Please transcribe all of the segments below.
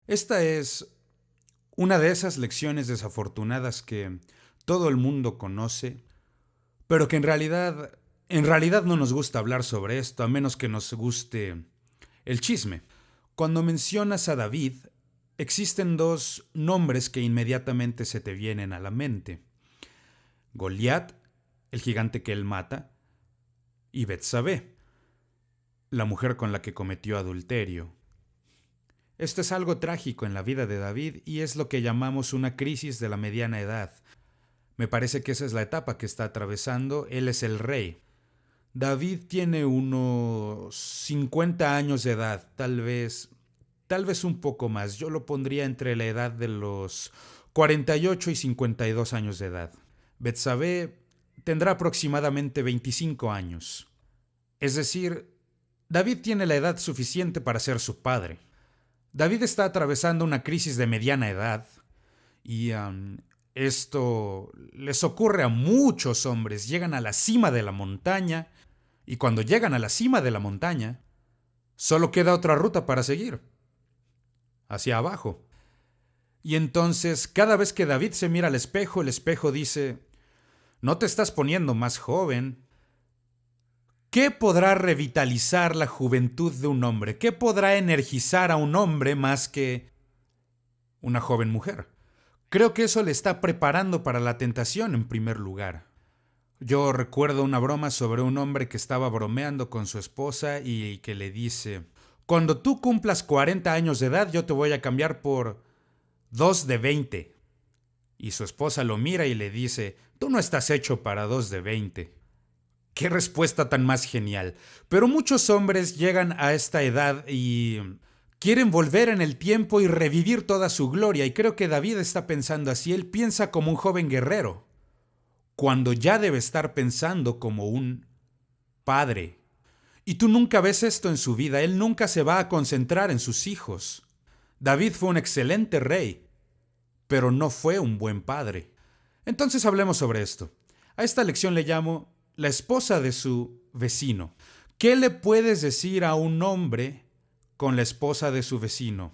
Esta es una de esas lecciones desafortunadas que todo el mundo conoce, pero que en realidad no nos gusta hablar sobre esto, a menos que nos guste el chisme. Cuando mencionas a David, existen dos nombres que inmediatamente se te vienen a la mente. Goliat, el gigante que él mata, y Betsabé, la mujer con la que cometió adulterio. Esto es algo trágico en la vida de David y es lo que llamamos una crisis de la mediana edad. Me parece que esa es la etapa que está atravesando. Él es el rey. David tiene unos 50 años de edad, tal vez un poco más. Yo lo pondría entre la edad de los 48 y 52 años de edad. Betsabé tendrá aproximadamente 25 años. Es decir, David tiene la edad suficiente para ser su padre. David está atravesando una crisis de mediana edad y esto les ocurre a muchos hombres. Llegan a la cima de la montaña y cuando llegan a la cima de la montaña, solo queda otra ruta para seguir, hacia abajo. Y entonces, cada vez que David se mira al espejo, el espejo dice, no te estás poniendo más joven. ¿Qué podrá revitalizar la juventud de un hombre? ¿Qué podrá energizar a un hombre más que una joven mujer? Creo que eso le está preparando para la tentación en primer lugar. Yo recuerdo una broma sobre un hombre que estaba bromeando con su esposa y que le dice, cuando tú cumplas 40 años de edad yo te voy a cambiar por dos de 20. Y su esposa lo mira y le dice, tú no estás hecho para dos de 20. Qué respuesta tan más genial. Pero muchos hombres llegan a esta edad y quieren volver en el tiempo y revivir toda su gloria. Y creo que David está pensando así. Él piensa como un joven guerrero, cuando ya debe estar pensando como un padre. Y tú nunca ves esto en su vida. Él nunca se va a concentrar en sus hijos. David fue un excelente rey, pero no fue un buen padre. Entonces hablemos sobre esto. A esta lección le llamo la esposa de su vecino. ¿Qué le puedes decir a un hombre con la esposa de su vecino?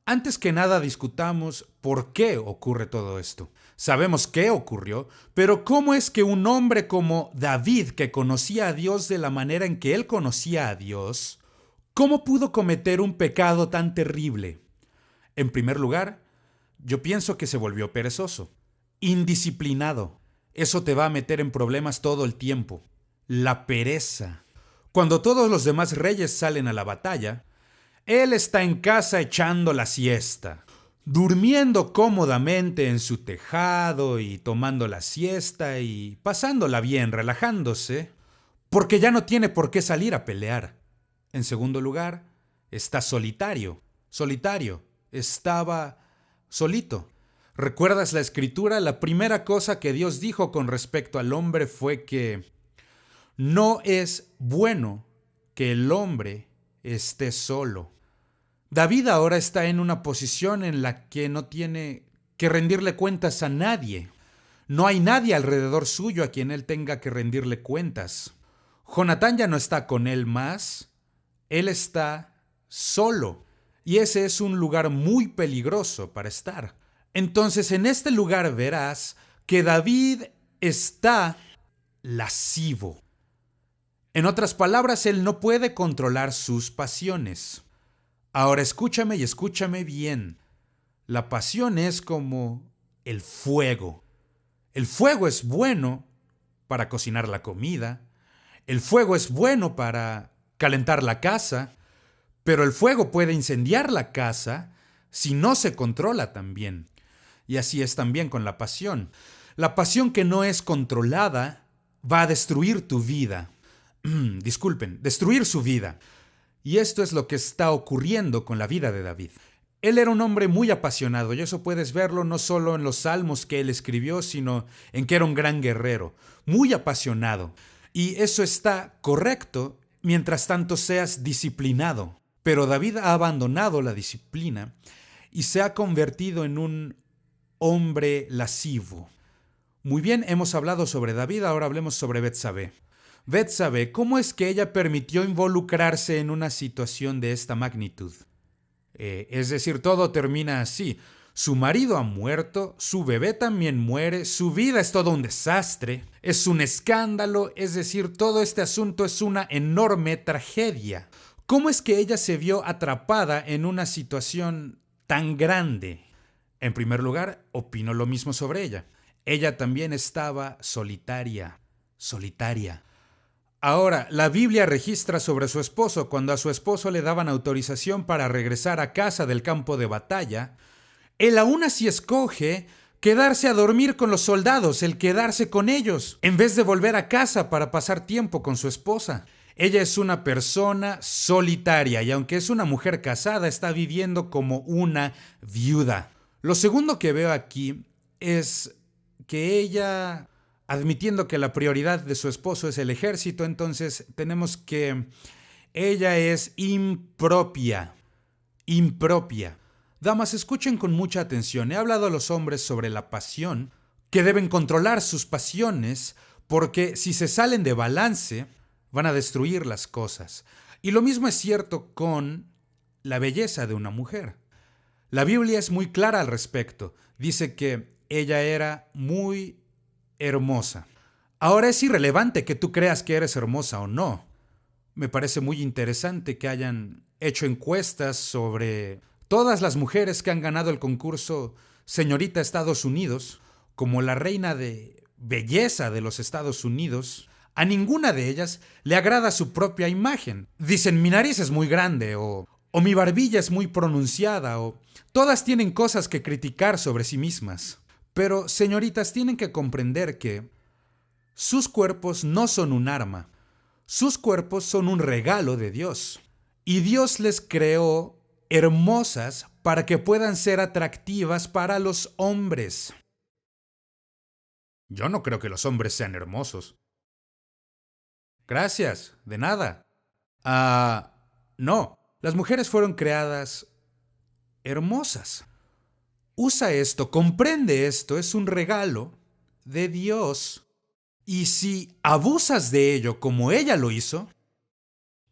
Antes que nada discutamos por qué ocurre todo esto. Sabemos qué ocurrió, pero ¿cómo es que un hombre como David, que conocía a Dios de la manera en que él conocía a Dios, cómo pudo cometer un pecado tan terrible? En primer lugar, yo pienso que se volvió perezoso, indisciplinado. Eso te va a meter en problemas todo el tiempo. La pereza. Cuando todos los demás reyes salen a la batalla, él está en casa echando la siesta, durmiendo cómodamente en su tejado y tomando la siesta y pasándola bien, relajándose, porque ya no tiene por qué salir a pelear. En segundo lugar, está solitario. Solitario. Estaba solito. ¿Recuerdas la escritura? La primera cosa que Dios dijo con respecto al hombre fue que no es bueno que el hombre esté solo. David ahora está en una posición en la que no tiene que rendirle cuentas a nadie. No hay nadie alrededor suyo a quien él tenga que rendirle cuentas. Jonatán ya no está con él más. Él está solo. Y ese es un lugar muy peligroso para estar. Entonces, en este lugar verás que David está lascivo. En otras palabras, él no puede controlar sus pasiones. Ahora escúchame y escúchame bien. La pasión es como el fuego. El fuego es bueno para cocinar la comida. El fuego es bueno para calentar la casa. Pero el fuego puede incendiar la casa si no se controla también. Y así es también con la pasión. La pasión que no es controlada va a destruir tu vida. Destruir su vida. Y esto es lo que está ocurriendo con la vida de David. Él era un hombre muy apasionado, y eso puedes verlo no solo en los salmos que él escribió, sino en que era un gran guerrero, muy apasionado. Y eso está correcto mientras tanto seas disciplinado. Pero David ha abandonado la disciplina y se ha convertido en un hombre lascivo. Muy bien, hemos hablado sobre David, ahora hablemos sobre Betsabé. Betsabé, ¿cómo es que ella permitió involucrarse en una situación de esta magnitud? Es decir, todo termina así. Su marido ha muerto, su bebé también muere, su vida es todo un desastre, es un escándalo, es decir, todo este asunto es una enorme tragedia. ¿Cómo es que ella se vio atrapada en una situación tan grande? En primer lugar, opino lo mismo sobre ella. Ella también estaba solitaria. Ahora, la Biblia registra sobre su esposo cuando a su esposo le daban autorización para regresar a casa del campo de batalla. Él aún así escoge quedarse a dormir con los soldados, el quedarse con ellos, en vez de volver a casa para pasar tiempo con su esposa. Ella es una persona solitaria y aunque es una mujer casada, está viviendo como una viuda. Lo segundo que veo aquí es que ella, admitiendo que la prioridad de su esposo es el ejército, entonces tenemos que ella es impropia. Damas, escuchen con mucha atención. He hablado a los hombres sobre la pasión, que deben controlar sus pasiones, porque si se salen de balance, van a destruir las cosas. Y lo mismo es cierto con la belleza de una mujer. La Biblia es muy clara al respecto. Dice que ella era muy hermosa. Ahora es irrelevante que tú creas que eres hermosa o no. Me parece muy interesante que hayan hecho encuestas sobre todas las mujeres que han ganado el concurso Señorita Estados Unidos, como la reina de belleza de los Estados Unidos. A ninguna de ellas le agrada su propia imagen. Dicen, mi nariz es muy grande, o mi barbilla es muy pronunciada, o todas tienen cosas que criticar sobre sí mismas. Pero, señoritas, tienen que comprender que sus cuerpos no son un arma. Sus cuerpos son un regalo de Dios. Y Dios les creó hermosas para que puedan ser atractivas para los hombres. Yo no creo que los hombres sean hermosos. Gracias, de nada. No, las mujeres fueron creadas hermosas. Usa esto, comprende esto, es un regalo de Dios. Y si abusas de ello como ella lo hizo,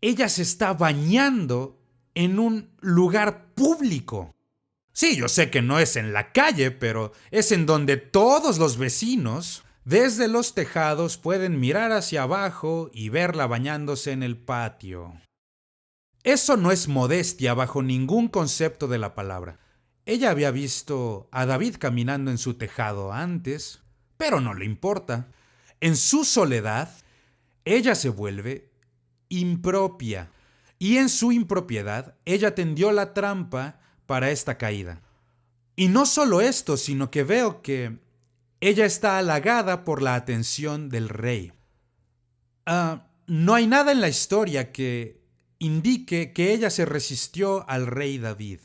ella se está bañando en un lugar público. Sí, yo sé que no es en la calle, pero es en donde todos los vecinos, desde los tejados, pueden mirar hacia abajo y verla bañándose en el patio. Eso no es modestia bajo ningún concepto de la palabra. Ella había visto a David caminando en su tejado antes, pero no le importa. En su soledad, ella se vuelve impropia. Y en su impropiedad, ella tendió la trampa para esta caída. Y no solo esto, sino que veo que ella está halagada por la atención del rey. No hay nada en la historia que indique que ella se resistió al rey David.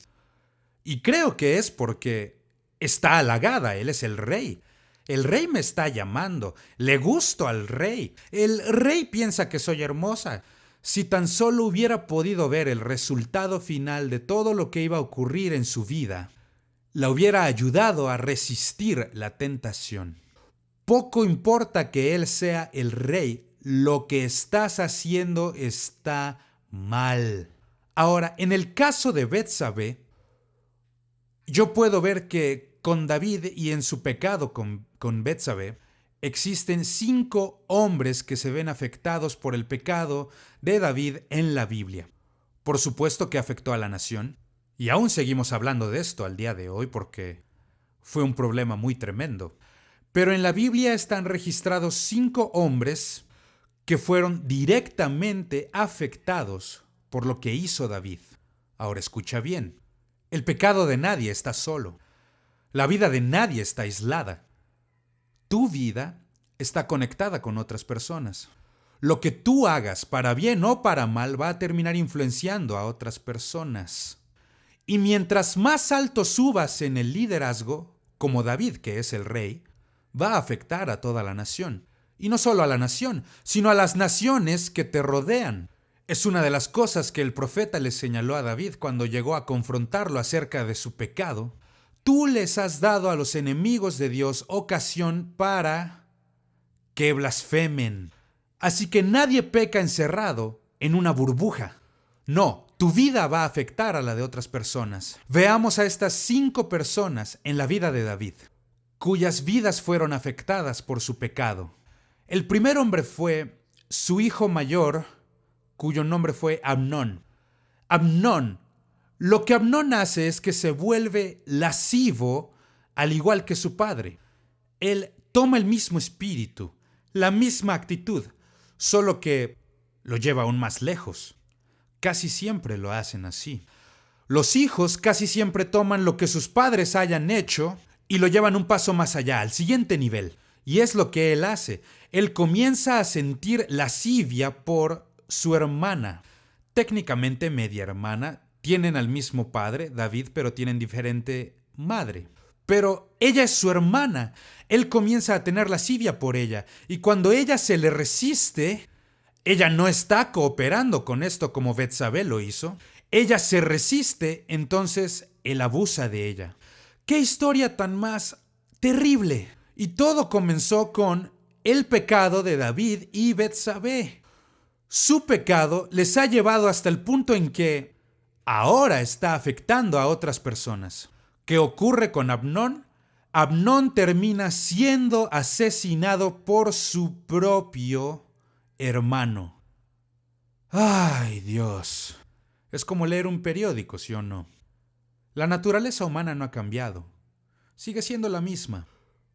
Y creo que es porque está halagada, él es el rey. El rey me está llamando, le gusto al rey. El rey piensa que soy hermosa. Si tan solo hubiera podido ver el resultado final de todo lo que iba a ocurrir en su vida, la hubiera ayudado a resistir la tentación. Poco importa que él sea el rey, lo que estás haciendo está mal. Ahora, en el caso de Betsabé, yo puedo ver que con David y en su pecado con Betsabé, existen 5 hombres que se ven afectados por el pecado de David en la Biblia. Por supuesto que afectó a la nación, y aún seguimos hablando de esto al día de hoy porque fue un problema muy tremendo. Pero en la Biblia están registrados 5 hombres que fueron directamente afectados por lo que hizo David. Ahora escucha bien, el pecado de nadie está solo. La vida de nadie está aislada. Tu vida está conectada con otras personas. Lo que tú hagas, para bien o para mal, va a terminar influenciando a otras personas. Y mientras más alto subas en el liderazgo, como David, que es el rey, va a afectar a toda la nación. Y no solo a la nación, sino a las naciones que te rodean. Es una de las cosas que el profeta le señaló a David cuando llegó a confrontarlo acerca de su pecado. Tú les has dado a los enemigos de Dios ocasión para que blasfemen. Así que nadie peca encerrado en una burbuja. No, tu vida va a afectar a la de otras personas. Veamos a estas 5 personas en la vida de David, cuyas vidas fueron afectadas por su pecado. El primer hombre fue su hijo mayor, cuyo nombre fue Amnón. Amnón, lo que Amnón hace es que se vuelve lascivo al igual que su padre. Él toma el mismo espíritu, la misma actitud, solo que lo lleva aún más lejos. Casi siempre lo hacen así. Los hijos casi siempre toman lo que sus padres hayan hecho y lo llevan un paso más allá, al siguiente nivel. Y es lo que él hace. Él comienza a sentir lascivia por su hermana. Técnicamente media hermana. Tienen al mismo padre, David, pero tienen diferente madre. Pero ella es su hermana. Él comienza a tener lascivia por ella. Y cuando ella se le resiste, ella no está cooperando con esto como Betsabé lo hizo. Ella se resiste, entonces él abusa de ella. ¡Qué historia tan más terrible! Y todo comenzó con el pecado de David y Betsabé. Su pecado les ha llevado hasta el punto en que ahora está afectando a otras personas. ¿Qué ocurre con Amnón? Amnón termina siendo asesinado por su propio hermano. ¡Ay, Dios! Es como leer un periódico, ¿sí o no? La naturaleza humana no ha cambiado. Sigue siendo la misma.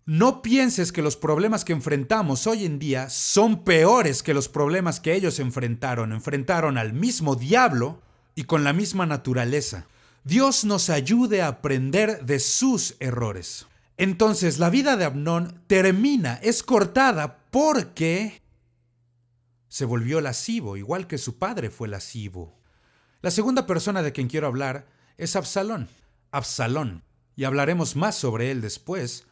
No pienses que los problemas que enfrentamos hoy en día son peores que los problemas que ellos enfrentaron. Enfrentaron al mismo diablo y con la misma naturaleza. Dios nos ayude a aprender de sus errores. Entonces, la vida de Amnón termina, es cortada porque se volvió lascivo, igual que su padre fue lascivo. La segunda persona de quien quiero hablar es Absalón. Absalón. Y hablaremos más sobre él después.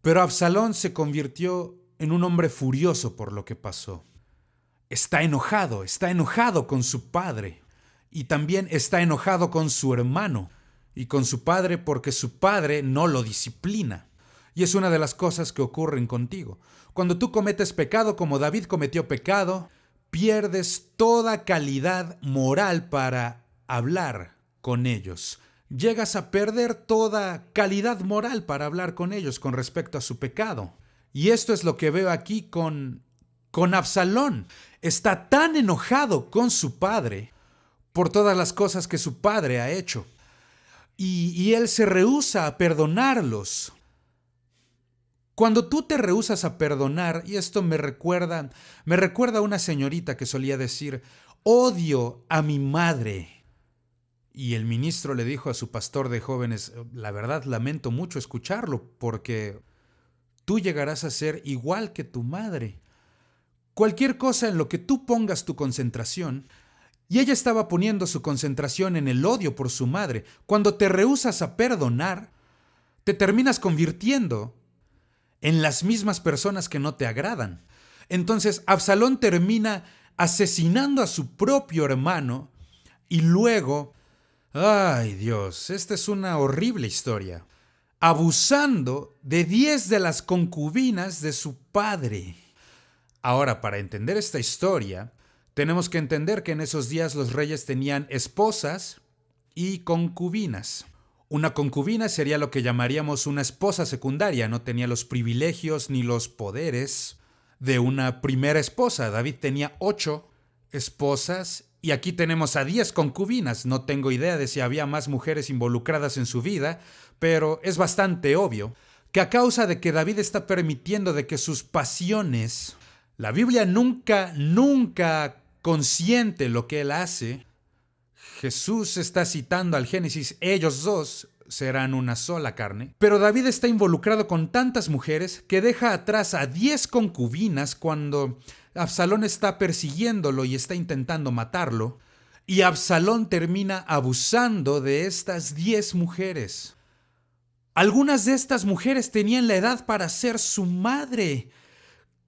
Pero Absalón se convirtió en un hombre furioso por lo que pasó. Está enojado con su padre. Y también está enojado con su hermano y con su padre porque su padre no lo disciplina. Y es una de las cosas que ocurren contigo. Cuando tú cometes pecado como David cometió pecado, pierdes toda calidad moral para hablar con ellos. Llegas a perder toda calidad moral para hablar con ellos con respecto a su pecado. Y esto es lo que veo aquí con Absalón. Está tan enojado con su padre por todas las cosas que su padre ha hecho. Y él se rehúsa a perdonarlos. Cuando tú te rehusas a perdonar, y esto me recuerda a una señorita que solía decir, odio a mi madre. Y el ministro le dijo a su pastor de jóvenes, la verdad lamento mucho escucharlo, porque tú llegarás a ser igual que tu madre. Cualquier cosa en lo que tú pongas tu concentración, y ella estaba poniendo su concentración en el odio por su madre. Cuando te rehusas a perdonar, te terminas convirtiendo en las mismas personas que no te agradan. Entonces, Absalón termina asesinando a su propio hermano y luego, ¡ay Dios! Esta es una horrible historia. Abusando de 10 de las concubinas de su padre. Ahora, para entender esta historia, tenemos que entender que en esos días los reyes tenían esposas y concubinas. Una concubina sería lo que llamaríamos una esposa secundaria, no tenía los privilegios ni los poderes de una primera esposa. David tenía 8 esposas y aquí tenemos a 10 concubinas. No tengo idea de si había más mujeres involucradas en su vida, pero es bastante obvio que a causa de que David está permitiendo de que sus pasiones, la Biblia nunca consiente lo que él hace. Jesús está citando al Génesis, ellos dos serán una sola carne. Pero David está involucrado con tantas mujeres que deja atrás a 10 concubinas cuando Absalón está persiguiéndolo y está intentando matarlo. Y Absalón termina abusando de estas 10 mujeres. Algunas de estas mujeres tenían la edad para ser su madre.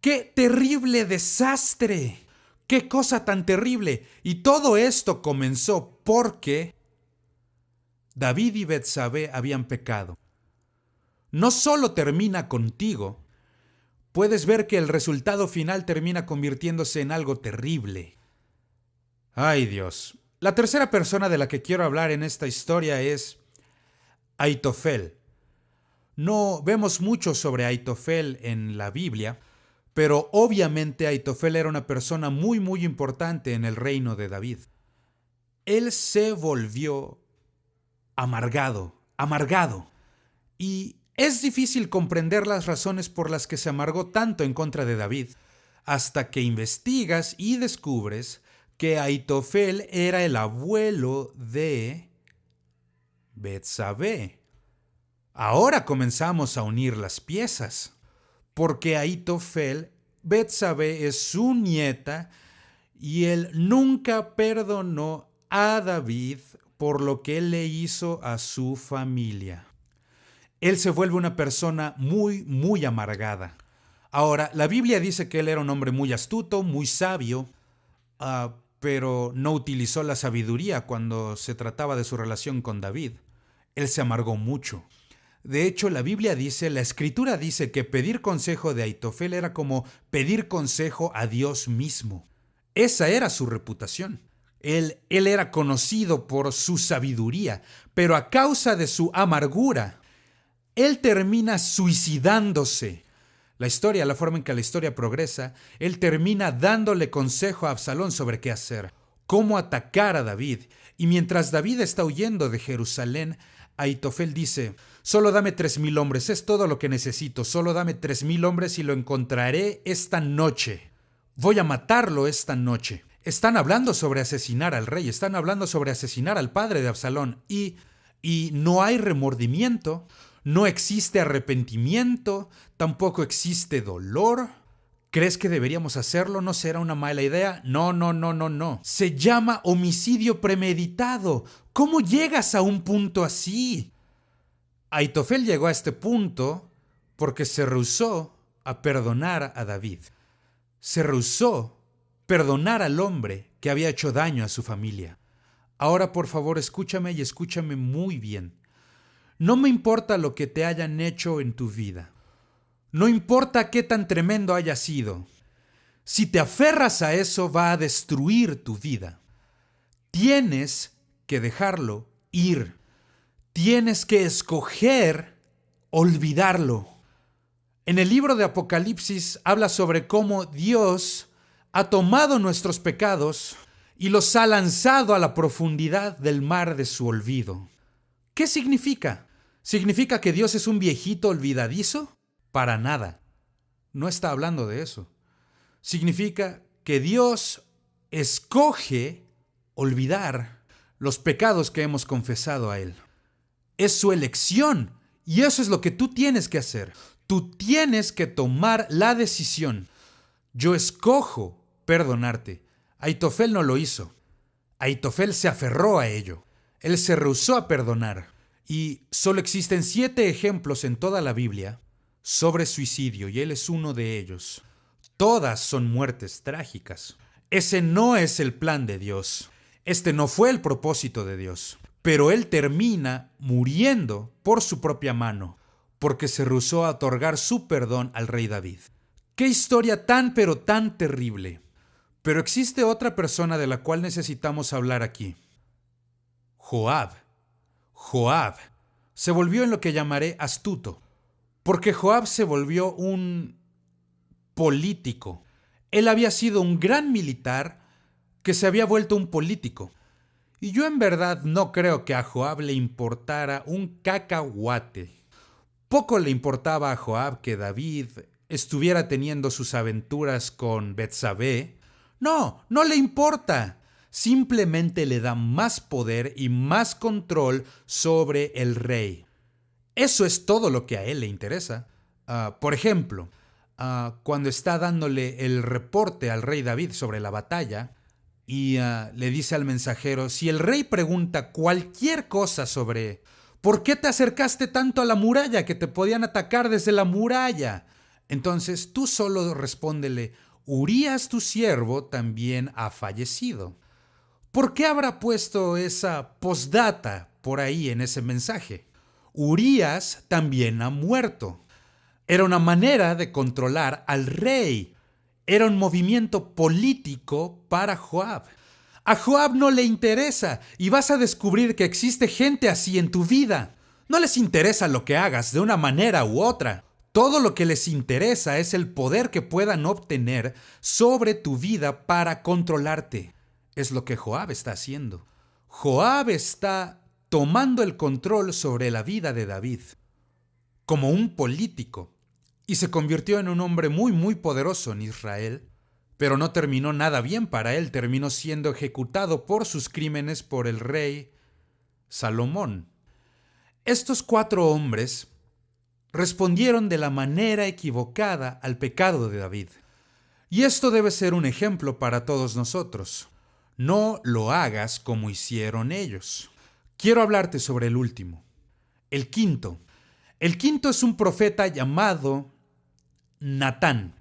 ¡Qué terrible desastre! ¡Qué cosa tan terrible! Y todo esto comenzó porque David y Betsabé habían pecado. No solo termina contigo, puedes ver que el resultado final termina convirtiéndose en algo terrible. ¡Ay Dios! La tercera persona de la que quiero hablar en esta historia es Aitofel. No vemos mucho sobre Aitofel en la Biblia, pero obviamente Aitofel era una persona muy muy importante en el reino de David. Él se volvió amargado, y es difícil comprender las razones por las que se amargó tanto en contra de David, hasta que investigas y descubres que Aitofel era el abuelo de Betsabé. Ahora comenzamos a unir las piezas, porque Aitofel, Betsabé es su nieta, y él nunca perdonó a David por lo que él le hizo a su familia. Él se vuelve una persona muy, muy amargada. Ahora, la Biblia dice que él era un hombre muy astuto, muy sabio, pero no utilizó la sabiduría cuando se trataba de su relación con David. Él se amargó mucho. De hecho, la Escritura dice que pedir consejo de Aitofel era como pedir consejo a Dios mismo. Esa era su reputación. Él era conocido por su sabiduría, pero a causa de su amargura, él termina suicidándose. La forma en que la historia progresa, él termina dándole consejo a Absalón sobre qué hacer, cómo atacar a David. Y mientras David está huyendo de Jerusalén, Aitofel dice: solo dame 3,000 hombres, es todo lo que necesito, solo dame 3,000 hombres y lo encontraré esta noche. Voy a matarlo esta noche. Están hablando sobre asesinar al rey, están hablando sobre asesinar al padre de Absalón, y no hay remordimiento, no existe arrepentimiento, tampoco existe dolor. ¿Crees que deberíamos hacerlo? ¿No será una mala idea? No. Se llama homicidio premeditado. ¿Cómo llegas a un punto así? Aitofel llegó a este punto porque se rehusó a perdonar a David. Se rehusó perdonar al hombre que había hecho daño a su familia. Ahora, por favor, escúchame y escúchame muy bien. No me importa lo que te hayan hecho en tu vida. No importa qué tan tremendo haya sido. Si te aferras a eso, va a destruir tu vida. Tienes que dejarlo ir. Tienes que escoger olvidarlo. En el libro de Apocalipsis habla sobre cómo Dios ha tomado nuestros pecados y los ha lanzado a la profundidad del mar de su olvido. ¿Qué significa? ¿Significa que Dios es un viejito olvidadizo? Para nada. No está hablando de eso. Significa que Dios escoge olvidar los pecados que hemos confesado a Él. Es su elección, y eso es lo que tú tienes que hacer. Tú tienes que tomar la decisión. Yo escojo perdonarte. Aitofel no lo hizo. Aitofel se aferró a ello. Él se rehusó a perdonar. Y solo existen 7 ejemplos en toda la Biblia sobre suicidio, y él es uno de ellos. Todas son muertes trágicas. Ese no es el plan de Dios. Este no fue el propósito de Dios. Pero él termina muriendo por su propia mano, porque se rehusó a otorgar su perdón al rey David. ¡Qué historia tan pero tan terrible! Pero existe otra persona de la cual necesitamos hablar aquí. Joab. Joab se volvió en lo que llamaré astuto, porque Joab se volvió un político. Él había sido un gran militar que se había vuelto un político. Y yo en verdad no creo que a Joab le importara un cacahuate. Poco le importaba a Joab que David estuviera teniendo sus aventuras con Betsabé. No le importa. Simplemente le da más poder y más control sobre el rey. Eso es todo lo que a él le interesa. Por ejemplo, cuando está dándole el reporte al rey David sobre la batalla, y le dice al mensajero: si el rey pregunta cualquier cosa sobre ¿por qué te acercaste tanto a la muralla, que te podían atacar desde la muralla? Entonces tú solo respóndele: Urías tu siervo también ha fallecido. ¿Por qué habrá puesto esa postdata por ahí en ese mensaje? Urías también ha muerto. Era una manera de controlar al rey. Era un movimiento político para Joab. A Joab no le interesa y vas a descubrir que existe gente así en tu vida. No les interesa lo que hagas de una manera u otra. Todo lo que les interesa es el poder que puedan obtener sobre tu vida para controlarte. Es lo que Joab está haciendo. Joab está tomando el control sobre la vida de David como un político y se convirtió en un hombre muy poderoso en Israel, pero no terminó nada bien para él, terminó siendo ejecutado por sus crímenes por el rey Salomón. Estos 4 hombres respondieron de la manera equivocada al pecado de David. Y esto debe ser un ejemplo para todos nosotros. No lo hagas como hicieron ellos. Quiero hablarte sobre el último, el quinto. El quinto es un profeta llamado Natán.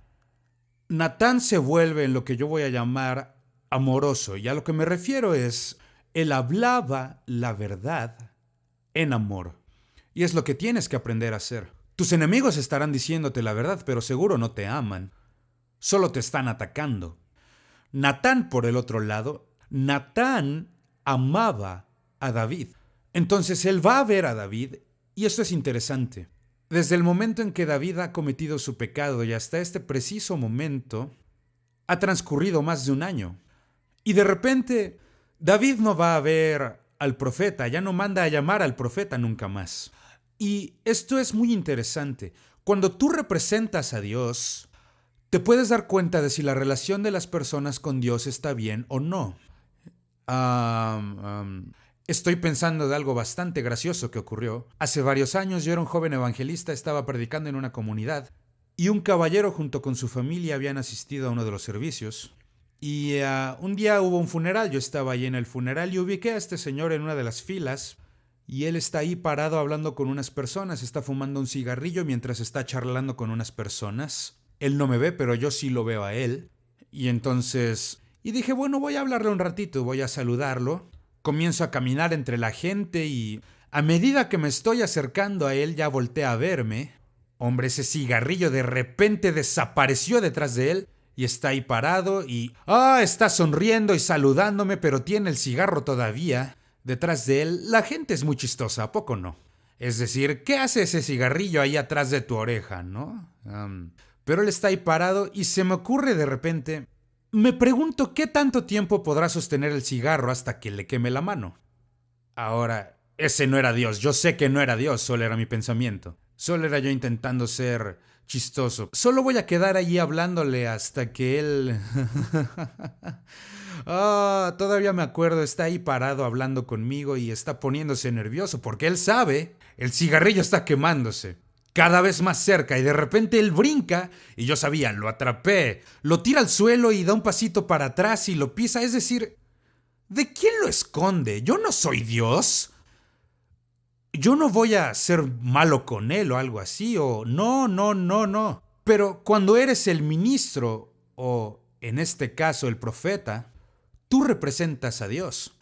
Natán se vuelve en lo que yo voy a llamar amoroso, y a lo que me refiero es, él hablaba la verdad en amor. Y es lo que tienes que aprender a hacer. Tus enemigos estarán diciéndote la verdad, pero seguro no te aman. Solo te están atacando. Natán, por el otro lado, Natán amaba a David. Entonces él va a ver a David, y esto es interesante. Desde el momento en que David ha cometido su pecado y hasta este preciso momento, ha transcurrido más de un año. Y de repente, David no va a ver al profeta, ya no manda a llamar al profeta nunca más. Y esto es muy interesante. Cuando tú representas a Dios, te puedes dar cuenta de si la relación de las personas con Dios está bien o no. Estoy pensando de algo bastante gracioso que ocurrió. Hace varios años yo era un joven evangelista, estaba predicando en una comunidad y un caballero junto con su familia habían asistido a uno de los servicios. Y un día hubo un funeral, yo estaba ahí en el funeral y ubiqué a este señor en una de las filas y él está ahí parado hablando con unas personas, está fumando un cigarrillo mientras está charlando con unas personas. Él no me ve, pero yo sí lo veo a él. Y entonces... Y dije, bueno, voy a hablarle un ratito, voy a saludarlo. Comienzo a caminar entre la gente y a medida que me estoy acercando a él ya voltea a verme. Hombre, ese cigarrillo de repente desapareció detrás de él y está ahí parado y... está sonriendo y saludándome, pero tiene el cigarro todavía detrás de él. La gente es muy chistosa, ¿a poco no? Es decir, ¿qué hace ese cigarrillo ahí atrás de tu oreja, no? Pero él está ahí parado y se me ocurre de repente... Me pregunto qué tanto tiempo podrá sostener el cigarro hasta que le queme la mano. Ahora, ese no era Dios. Yo sé que no era Dios, solo era mi pensamiento. Solo era yo intentando ser chistoso. Solo voy a quedar allí hablándole hasta que él... Todavía me acuerdo, está ahí parado hablando conmigo y está poniéndose nervioso porque él sabe, el cigarrillo está quemándose. Cada vez más cerca y de repente él brinca y yo sabía, lo atrapé, lo tira al suelo y da un pasito para atrás y lo pisa, es decir, ¿de quién lo esconde? Yo no soy Dios. Yo no voy a ser malo con él o algo así, o no. Pero cuando eres el ministro, o en este caso el profeta, tú representas a Dios.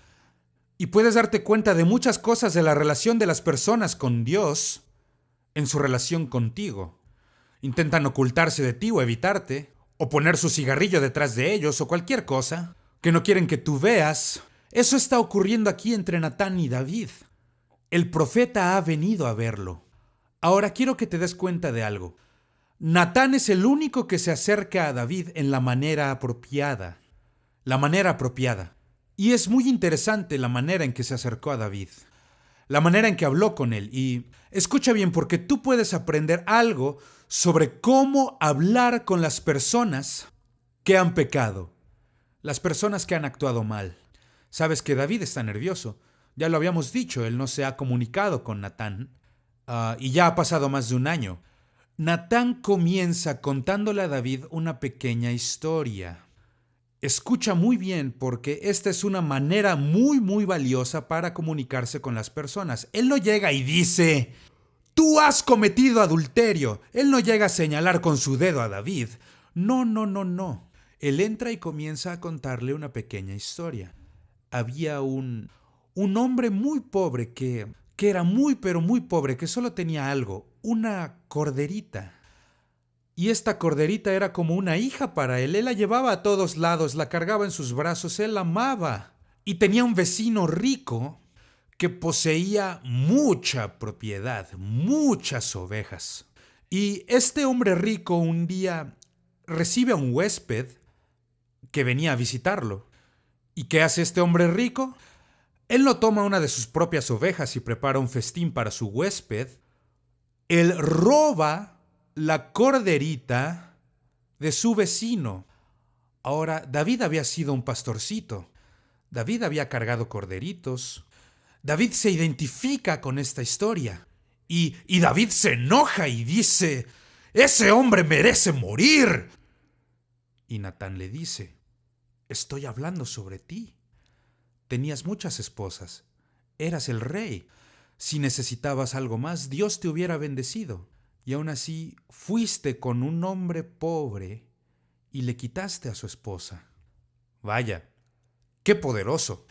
Y puedes darte cuenta de muchas cosas de la relación de las personas con Dios en su relación contigo. Intentan ocultarse de ti o evitarte, o poner su cigarrillo detrás de ellos, o cualquier cosa que no quieren que tú veas. Eso está ocurriendo aquí entre Natán y David. El profeta ha venido a verlo. Ahora quiero que te des cuenta de algo. Natán es el único que se acerca a David en la manera apropiada. La manera apropiada. Y es muy interesante la manera en que se acercó a David. La manera en que habló con él. Y escucha bien, porque tú puedes aprender algo sobre cómo hablar con las personas que han pecado. Las personas que han actuado mal. Sabes que David está nervioso. Ya lo habíamos dicho, él no se ha comunicado con Natán. Y ya ha pasado más de un año. Natán comienza contándole a David una pequeña historia. Escucha muy bien porque esta es una manera muy valiosa para comunicarse con las personas. Él no llega y dice, tú has cometido adulterio. Él no llega a señalar con su dedo a David. No. Él entra y comienza a contarle una pequeña historia. Había un hombre muy pobre que era muy pero muy pobre, que solo tenía algo, una corderita. Y esta corderita era como una hija para él. Él la llevaba a todos lados, la cargaba en sus brazos, él la amaba. Y tenía un vecino rico que poseía mucha propiedad, muchas ovejas. Y este hombre rico un día recibe a un huésped que venía a visitarlo. ¿Y qué hace este hombre rico? Él no toma una de sus propias ovejas y prepara un festín para su huésped. Él roba la corderita de su vecino. Ahora, David había sido un pastorcito. David había cargado corderitos. David se identifica con esta historia. Y David se enoja y dice, ¡ese hombre merece morir! Y Natán le dice, estoy hablando sobre ti. Tenías muchas esposas. Eras el rey. Si necesitabas algo más, Dios te hubiera bendecido. Y aún así fuiste con un hombre pobre y le quitaste a su esposa. Vaya, qué poderoso.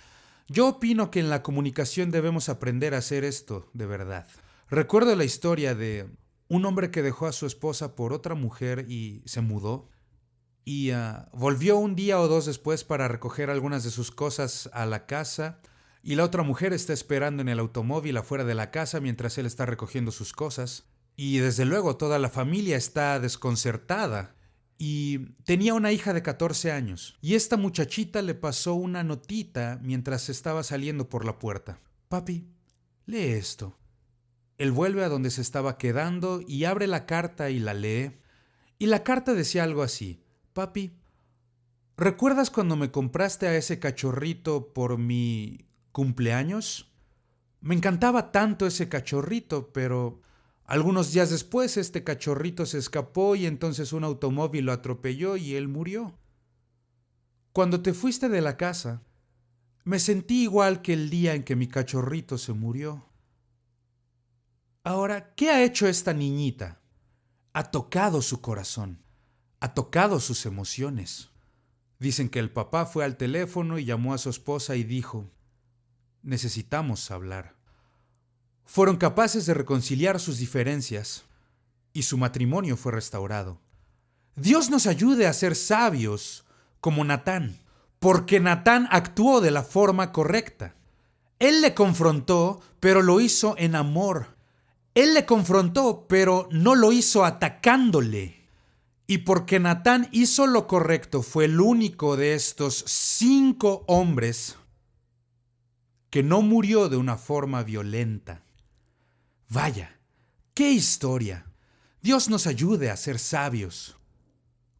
Yo opino que en la comunicación debemos aprender a hacer esto de verdad. Recuerdo la historia de un hombre que dejó a su esposa por otra mujer y se mudó. Y volvió un día o dos después para recoger algunas de sus cosas a la casa. Y la otra mujer está esperando en el automóvil afuera de la casa mientras él está recogiendo sus cosas. Y desde luego toda la familia está desconcertada. Y tenía una hija de 14 años. Y esta muchachita le pasó una notita mientras estaba saliendo por la puerta. Papi, lee esto. Él vuelve a donde se estaba quedando y abre la carta y la lee. Y la carta decía algo así. Papi, ¿recuerdas cuando me compraste a ese cachorrito por mi cumpleaños? Me encantaba tanto ese cachorrito, pero algunos días después este cachorrito se escapó y entonces un automóvil lo atropelló y él murió. Cuando te fuiste de la casa, me sentí igual que el día en que mi cachorrito se murió. Ahora, ¿qué ha hecho esta niñita? Ha tocado su corazón, ha tocado sus emociones. Dicen que el papá fue al teléfono y llamó a su esposa y dijo, necesitamos hablar. Fueron capaces de reconciliar sus diferencias y su matrimonio fue restaurado. Dios nos ayude a ser sabios como Natán, porque Natán actuó de la forma correcta. Él le confrontó, pero lo hizo en amor. Él le confrontó, pero no lo hizo atacándole. Y porque Natán hizo lo correcto, fue el único de estos 5 hombres que no murió de una forma violenta. Vaya, qué historia. Dios nos ayude a ser sabios,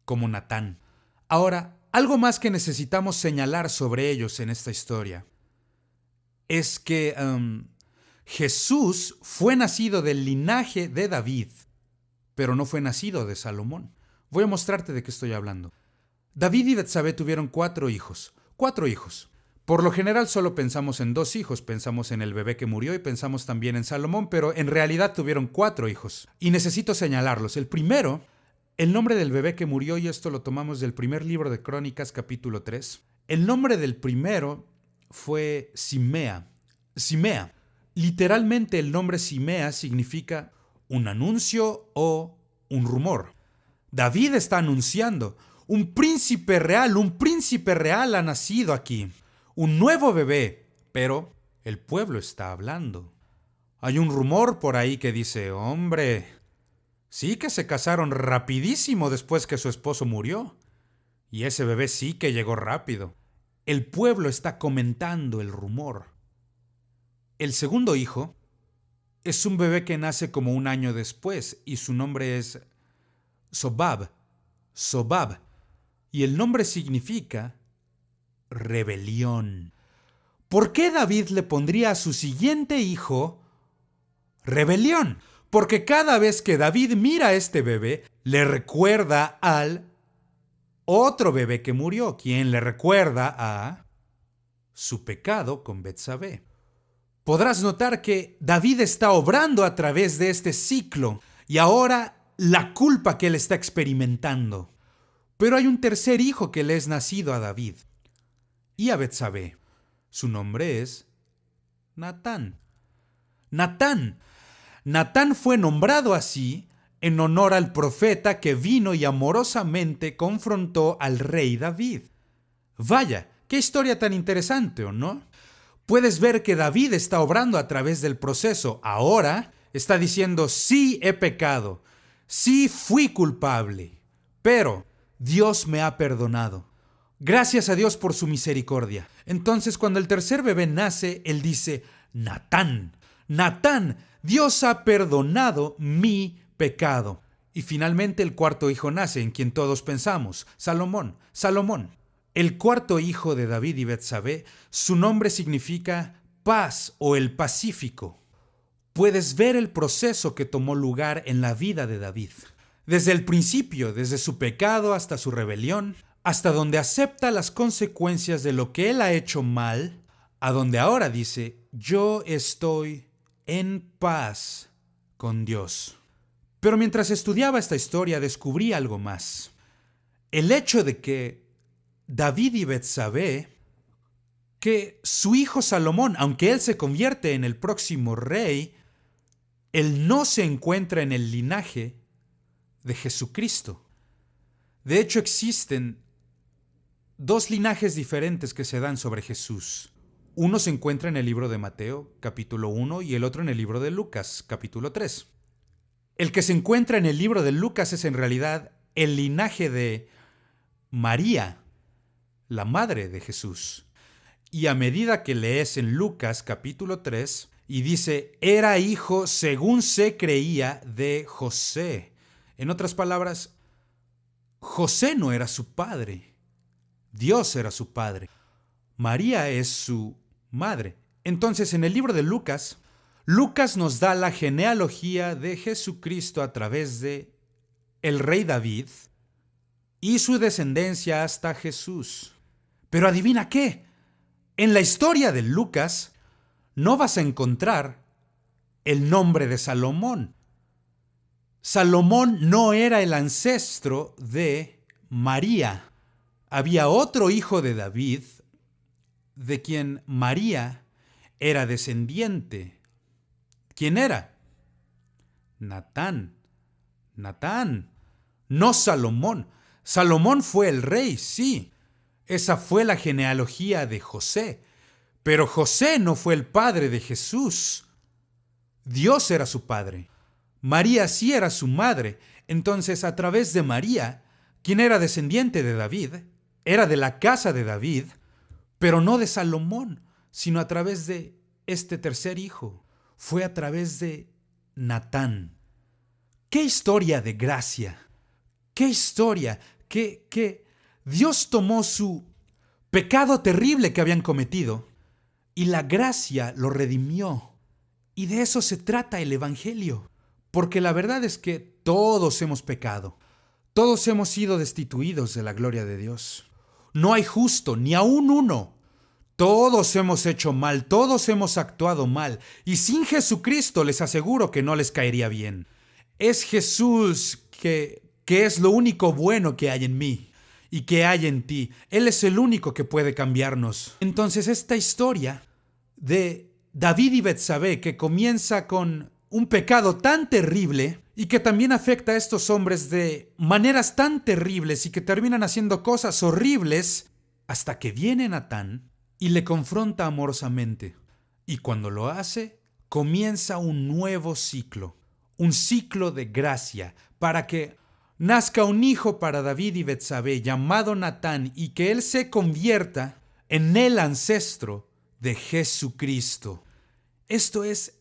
como Natán. Ahora, algo más que necesitamos señalar sobre ellos en esta historia es que Jesús fue nacido del linaje de David, pero no fue nacido de Salomón. Voy a mostrarte de qué estoy hablando. David y Betsabé tuvieron 4 hijos. 4 hijos. Por lo general solo pensamos en 2 hijos, pensamos en el bebé que murió y pensamos también en Salomón, pero en realidad tuvieron 4 hijos. Y necesito señalarlos. El primero, el nombre del bebé que murió, y esto lo tomamos del primer libro de Crónicas, capítulo 3. El nombre del primero fue Simea. Simea. Literalmente el nombre Simea significa un anuncio o un rumor. David está anunciando, un príncipe real ha nacido aquí. Un nuevo bebé, pero el pueblo está hablando. Hay un rumor por ahí que dice, hombre, sí que se casaron rapidísimo después que su esposo murió. Y ese bebé sí que llegó rápido. El pueblo está comentando el rumor. El segundo hijo es un bebé que nace como un año después y su nombre es Sobab. Sobab. Y el nombre significa rebelión. ¿Por qué David le pondría a su siguiente hijo rebelión? Porque cada vez que David mira a este bebé, le recuerda al otro bebé que murió, quien le recuerda a su pecado con Betsabé. Podrás notar que David está obrando a través de este ciclo y ahora la culpa que él está experimentando. Pero hay un tercer hijo que le es nacido a David y a Betsabé. Su nombre es Natán. Natán fue nombrado así en honor al profeta que vino y amorosamente confrontó al rey David. Vaya, qué historia tan interesante, ¿o no? Puedes ver que David está obrando a través del proceso. Ahora está diciendo, sí he pecado, sí fui culpable, pero Dios me ha perdonado. Gracias a Dios por su misericordia. Entonces, cuando el tercer bebé nace, él dice, Natán, Natán, Dios ha perdonado mi pecado. Y finalmente el cuarto hijo nace, en quien todos pensamos, Salomón. Salomón, el cuarto hijo de David y Betsabé, su nombre significa paz o el pacífico. Puedes ver el proceso que tomó lugar en la vida de David. Desde el principio, desde su pecado hasta su rebelión, hasta donde acepta las consecuencias de lo que él ha hecho mal, a donde ahora dice, yo estoy en paz con Dios. Pero mientras estudiaba esta historia descubrí algo más. El hecho de que David y Betsabé, que su hijo Salomón, aunque él se convierte en el próximo rey, él no se encuentra en el linaje de Jesucristo. De hecho, existen dos linajes diferentes que se dan sobre Jesús. Uno se encuentra en el libro de Mateo, capítulo 1, y el otro en el libro de Lucas, capítulo 3. El que se encuentra en el libro de Lucas es en realidad el linaje de María, la madre de Jesús. Y a medida que lees en Lucas, capítulo 3, y dice, era hijo, según se creía, de José. En otras palabras, José no era su padre. Dios era su padre. María es su madre. Entonces, en el libro de Lucas, Lucas nos da la genealogía de Jesucristo a través de el rey David y su descendencia hasta Jesús. Pero adivina qué, en la historia de Lucas no vas a encontrar el nombre de Salomón. Salomón no era el ancestro de María. Había otro hijo de David, de quien María era descendiente. ¿Quién era? Natán. Natán, no Salomón. Salomón fue el rey, sí. Esa fue la genealogía de José. Pero José no fue el padre de Jesús. Dios era su padre. María sí era su madre. Entonces, a través de María, quien era descendiente de David, era de la casa de David, pero no de Salomón, sino a través de este tercer hijo. Fue a través de Natán. ¡Qué historia de gracia! ¡Qué historia! Que Dios tomó su pecado terrible que habían cometido y la gracia lo redimió. Y de eso se trata el Evangelio. Porque la verdad es que todos hemos pecado. Todos hemos sido destituidos de la gloria de Dios. No hay justo, ni aún uno. Todos hemos hecho mal, todos hemos actuado mal. Y sin Jesucristo les aseguro que no les caería bien. Es Jesús que es lo único bueno que hay en mí y que hay en ti. Él es el único que puede cambiarnos. Entonces esta historia de David y Betsabé, que comienza con un pecado tan terrible y que también afecta a estos hombres de maneras tan terribles y que terminan haciendo cosas horribles, hasta que viene Natán y le confronta amorosamente. Y cuando lo hace, comienza un nuevo ciclo, un ciclo de gracia, para que nazca un hijo para David y Betsabé llamado Natán y que él se convierta en el ancestro de Jesucristo. Esto es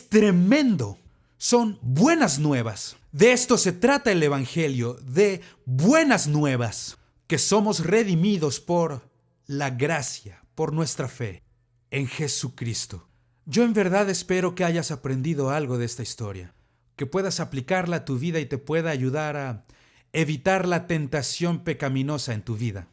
tremendo. Son buenas nuevas. De esto se trata el Evangelio, de buenas nuevas, que somos redimidos por la gracia, por nuestra fe en Jesucristo. Yo en verdad espero que hayas aprendido algo de esta historia, que puedas aplicarla a tu vida y te pueda ayudar a evitar la tentación pecaminosa en tu vida.